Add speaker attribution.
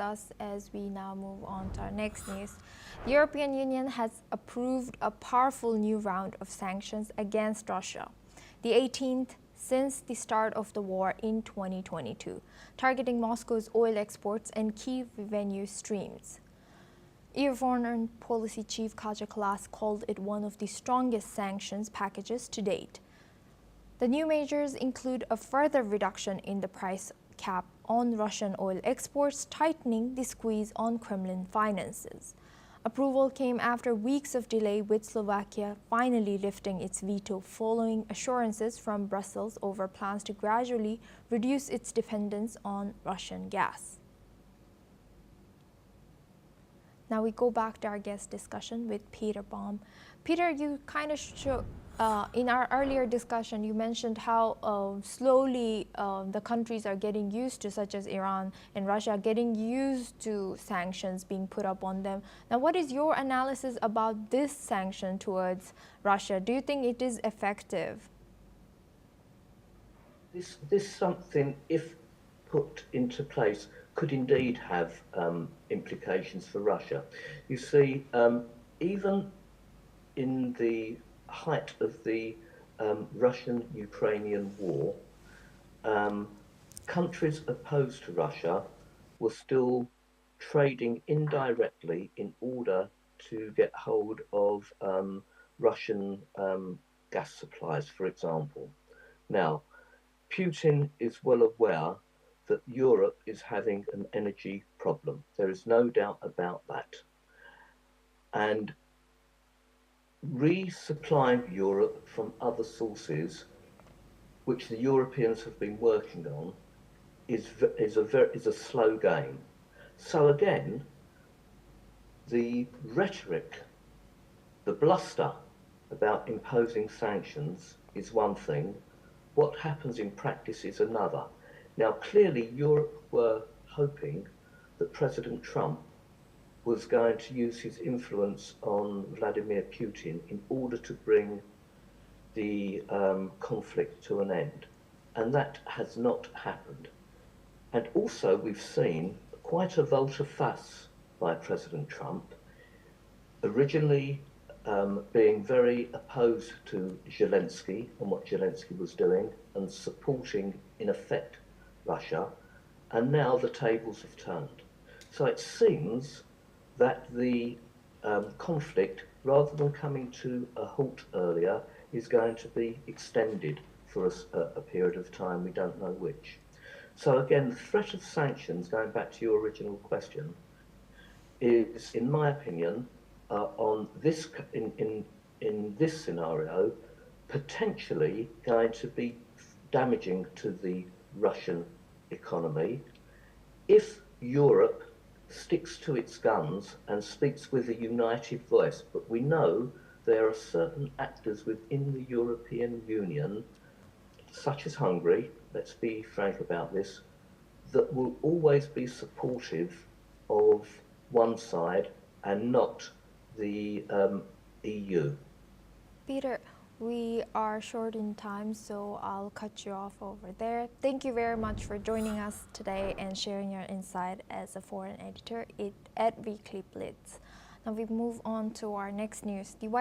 Speaker 1: us as we now move on to our next news. The European Union has approved a powerful new round of sanctions against Russia, the 18th since the start of the war in 2022, targeting Moscow's oil exports and key revenue streams. EU Foreign Policy Chief Kaja Kallas called it one of the strongest sanctions packages to date. The new measures include a further reduction in the price cap on Russian oil exports, tightening the squeeze on Kremlin finances. Approval came after weeks of delay, with Slovakia finally lifting its veto following assurances from Brussels over plans to gradually reduce its dependence on Russian gas. Now we go back to our guest discussion with Peter Baum. Peter, you kind of in our earlier discussion, you mentioned how slowly the countries are getting used to, such as Iran and Russia, getting used to sanctions being put up on them. Now, what is your analysis about this sanction towards Russia? Do you think it is effective?
Speaker 2: This something, if put into place, could indeed have implications for Russia. You see, even in the height of the Russian-Ukrainian war, countries opposed to Russia were still trading indirectly in order to get hold of Russian gas supplies, for example. Now, Putin is well aware that Europe is having an energy problem. There is no doubt about that. And resupplying Europe from other sources, which the Europeans have been working on, is a slow game. So again, the rhetoric, the bluster about imposing sanctions is one thing. What happens in practice is another. Now, clearly, Europe were hoping that President Trump was going to use his influence on Vladimir Putin in order to bring the conflict to an end. And that has not happened. And also, we've seen quite a volte-face by President Trump, originally being very opposed to Zelensky and what Zelensky was doing and supporting, in effect, Russia. And now the tables have turned. So it seems that the conflict, rather than coming to a halt earlier, is going to be extended for a period of time, we don't know which. So again, the threat of sanctions, going back to your original question, is, in my opinion, on this in this scenario, potentially going to be damaging to the Russian economy if Europe sticks to its guns and speaks with a united voice. But we know there are certain actors within the European Union, such as Hungary, let's be frank about this, that will always be supportive of one side and not the EU.
Speaker 1: Peter, we are short in time, so I'll cut you off over there. Thank you very much for joining us today and sharing your insight as a foreign editor at Weekly Blitz. Now we move on to our next news. The White